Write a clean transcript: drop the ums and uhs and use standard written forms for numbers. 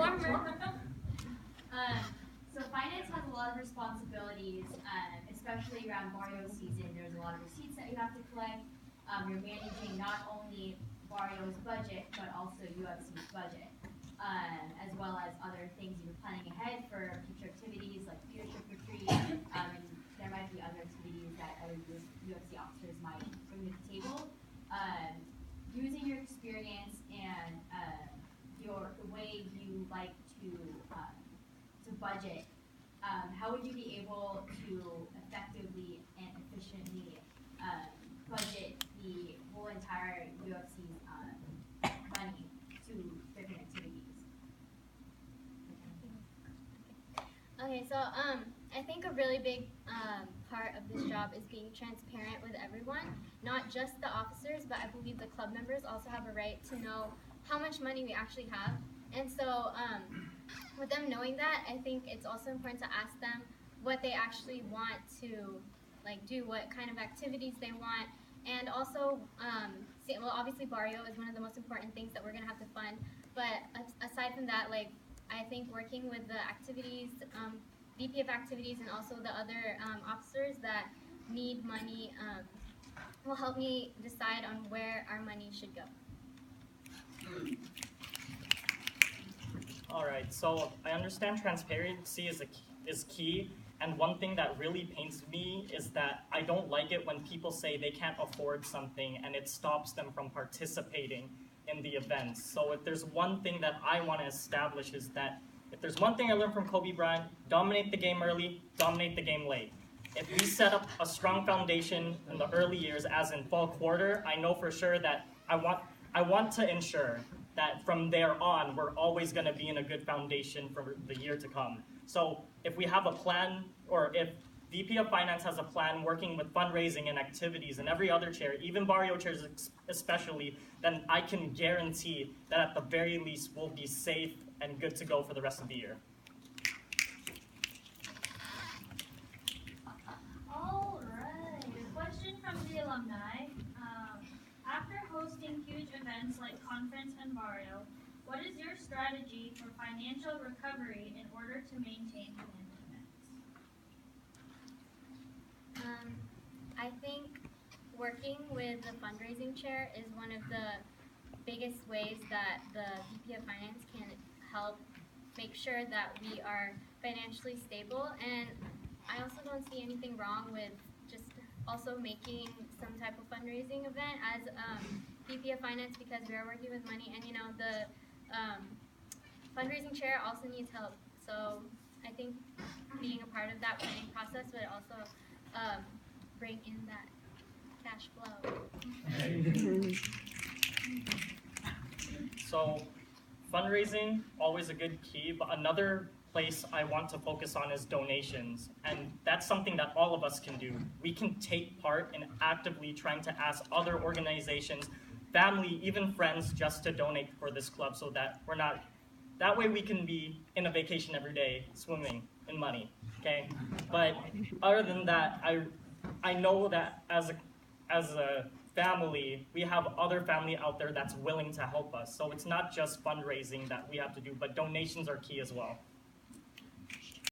warmer. So finance has a lot of responsibilities, especially around Barrio season. There's a lot of receipts that you have to collect. You're managing not only Barrio's budget, but also UFC's budget, as well as other things you're planning ahead for future activities like leadership retreat, and there might be other activities that other UFC officers might bring to the table. Using your experience and the way you like to budget, how would you be able to effectively and efficiently budget the whole entire UFC's money to different activities? Okay, so I think a really big part of this job is being transparent with everyone, not just the officers, but I believe the club members also have a right to know how much money we actually have. And so with them knowing that, I think it's also important to ask them what they actually want to do, what kind of activities they want, and also, well, obviously Barrio is one of the most important things that we're going to have to fund, but aside from that, I think working with the activities, VP of activities, and also the other officers that need money will help me decide on where our money should go. All right, so I understand transparency is key, and one thing that really pains me is that I don't like it when people say they can't afford something and it stops them from participating in the events. So if there's one thing that I want to establish is that if there's one thing I learned from Kobe Bryant, dominate the game early, dominate the game late. If we set up a strong foundation in the early years, as in fall quarter, I know for sure that I want to ensure that from there on, we're always going to be in a good foundation for the year to come. So if we have a plan, or if VP of Finance has a plan working with fundraising and activities and every other chair, even Barrio chairs especially, then I can guarantee that at the very least we'll be safe and good to go for the rest of the year. All right, a question from the alumni. After hosting huge events like Conference and Barrio, what is your strategy for financial recovery in order to maintain commitments? I think working with the fundraising chair is one of the biggest ways that the VP of Finance can help make sure that we are financially stable. And I also don't see anything wrong with just also making some type of fundraising event as VP of Finance, because we are working with money, and the fundraising chair also needs help. So I think being a part of that planning process would also bring in that cash flow. So fundraising, always a good key, but another place I want to focus on is donations. And that's something that all of us can do. We can take part in actively trying to ask other organizations, family, even friends, just to donate for this club so that that way we can be in a vacation every day, swimming in money, okay? But other than that, I know that as a family, we have other family out there that's willing to help us. So it's not just fundraising that we have to do, but donations are key as well.